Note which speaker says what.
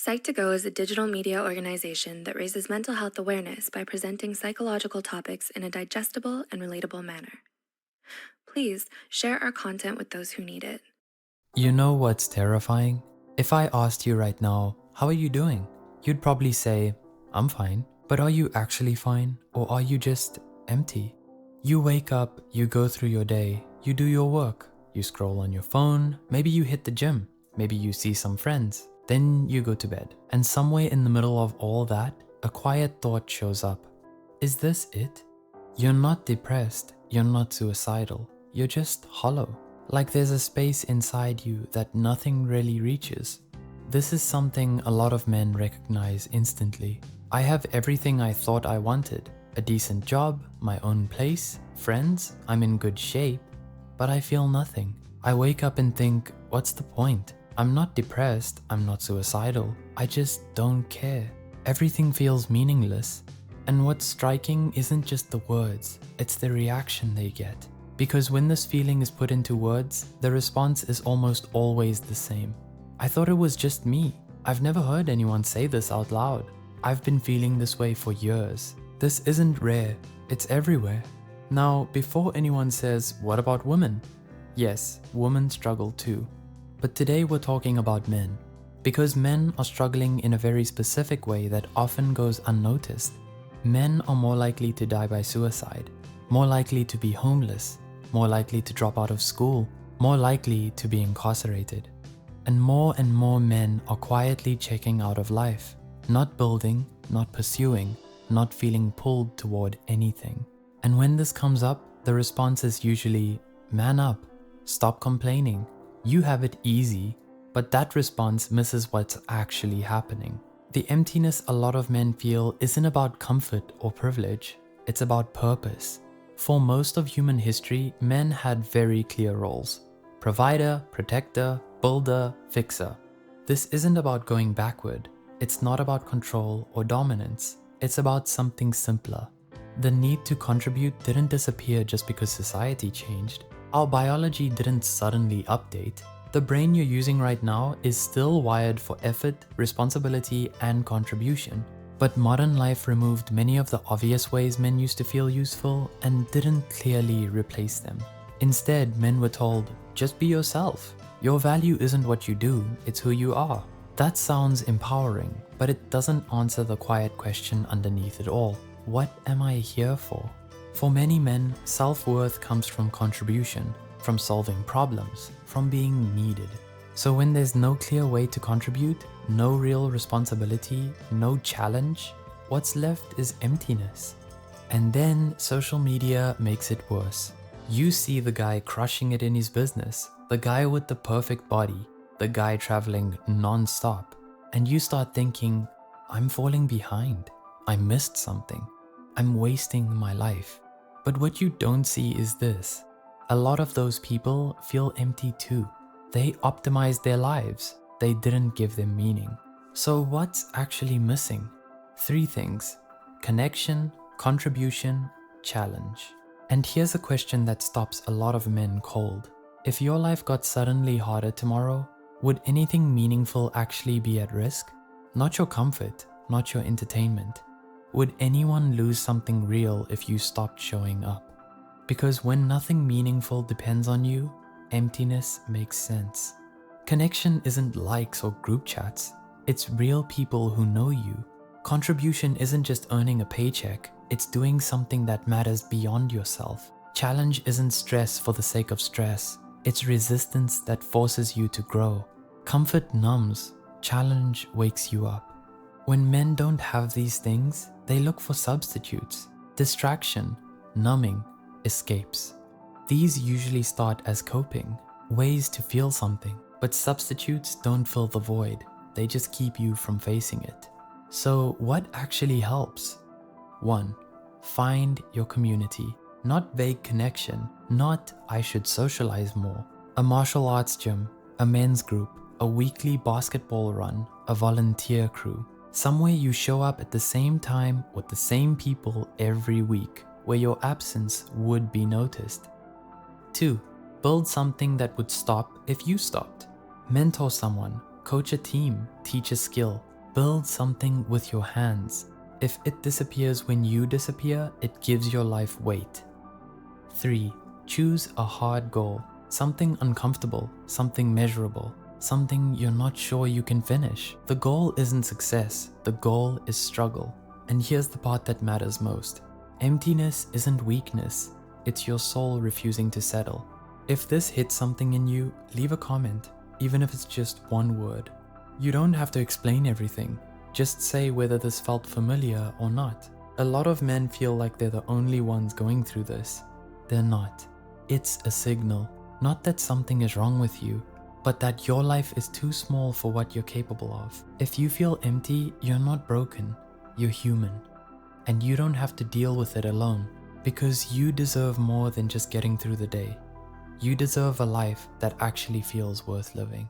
Speaker 1: Psych2Go is a digital media organization that raises mental health awareness by presenting psychological topics in a digestible and relatable manner. Please share our content with those who need it.
Speaker 2: You know what's terrifying? If I asked you right now, how are you doing? You'd probably say, I'm fine. But are you actually fine? Or are you just empty? You wake up, you go through your day, you do your work, you scroll on your phone, maybe you hit the gym, maybe you see some friends, then you go to bed. And somewhere in the middle of all that, a quiet thought shows up. Is this it? You're not depressed, you're not suicidal, you're just hollow. Like there's a space inside you that nothing really reaches. This is something a lot of men recognize instantly. I have everything I thought I wanted. A decent job, my own place, friends, I'm in good shape, but I feel nothing. I wake up and think, what's the point? I'm not depressed, I'm not suicidal, I just don't care. Everything feels meaningless. And what's striking isn't just the words, it's the reaction they get. Because when this feeling is put into words, the response is almost always the same. I thought it was just me. I've never heard anyone say this out loud. I've been feeling this way for years. This isn't rare, it's everywhere. Now, before anyone says, what about women? Yes, women struggle too. But today we're talking about men. Because men are struggling in a very specific way that often goes unnoticed. Men are more likely to die by suicide, more likely to be homeless, more likely to drop out of school, more likely to be incarcerated. And more men are quietly checking out of life, not building, not pursuing, not feeling pulled toward anything. And when this comes up, the response is usually, man up, stop complaining, you have it easy. But that response misses what's actually happening. The emptiness a lot of men feel isn't about comfort or privilege, it's about purpose. For most of human history, men had very clear roles: provider, protector, builder, fixer. This isn't about going backward, it's not about control or dominance, it's about something simpler. The need to contribute didn't disappear just because society changed. Our biology didn't suddenly update. The brain you're using right now is still wired for effort, responsibility, and contribution. But modern life removed many of the obvious ways men used to feel useful and didn't clearly replace them. Instead, men were told, just be yourself. Your value isn't what you do, it's who you are. That sounds empowering, but it doesn't answer the quiet question underneath it all. What am I here for? For many men, self-worth comes from contribution, from solving problems, from being needed. So when there's no clear way to contribute, no real responsibility, no challenge, what's left is emptiness. And then social media makes it worse. You see the guy crushing it in his business, the guy with the perfect body, the guy traveling non-stop, and you start thinking, I'm falling behind, I missed something, I'm wasting my life. But what you don't see is this. A lot of those people feel empty too. They optimized their lives. They didn't give them meaning. So what's actually missing? 3 things: connection, contribution, challenge. And here's a question that stops a lot of men cold. If your life got suddenly harder tomorrow, would anything meaningful actually be at risk? Not your comfort, not your entertainment. Would anyone lose something real if you stopped showing up? Because when nothing meaningful depends on you, emptiness makes sense. Connection isn't likes or group chats, it's real people who know you. Contribution isn't just earning a paycheck, it's doing something that matters beyond yourself. Challenge isn't stress for the sake of stress, it's resistance that forces you to grow. Comfort numbs, challenge wakes you up. When men don't have these things, they look for substitutes: distraction, numbing, escapes. These usually start as coping, ways to feel something, but substitutes don't fill the void, they just keep you from facing it. So what actually helps? 1. Find your community. Not vague connection, not I should socialize more. A martial arts gym, a men's group, a weekly basketball run, a volunteer crew. Somewhere you show up at the same time with the same people every week, where your absence would be noticed. 2. Build something that would stop if you stopped. Mentor someone, coach a team, teach a skill. Build something with your hands. If it disappears when you disappear, it gives your life weight. 3. Choose a hard goal. Something uncomfortable, something measurable, something you're not sure you can finish. The goal isn't success, the goal is struggle. And here's the part that matters most. Emptiness isn't weakness, it's your soul refusing to settle. If this hits something in you, leave a comment, even if it's just one word. You don't have to explain everything, just say whether this felt familiar or not. A lot of men feel like they're the only ones going through this. They're not. It's a signal, not that something is wrong with you, but that your life is too small for what you're capable of. If you feel empty, you're not broken, you're human. And you don't have to deal with it alone, because you deserve more than just getting through the day. You deserve a life that actually feels worth living.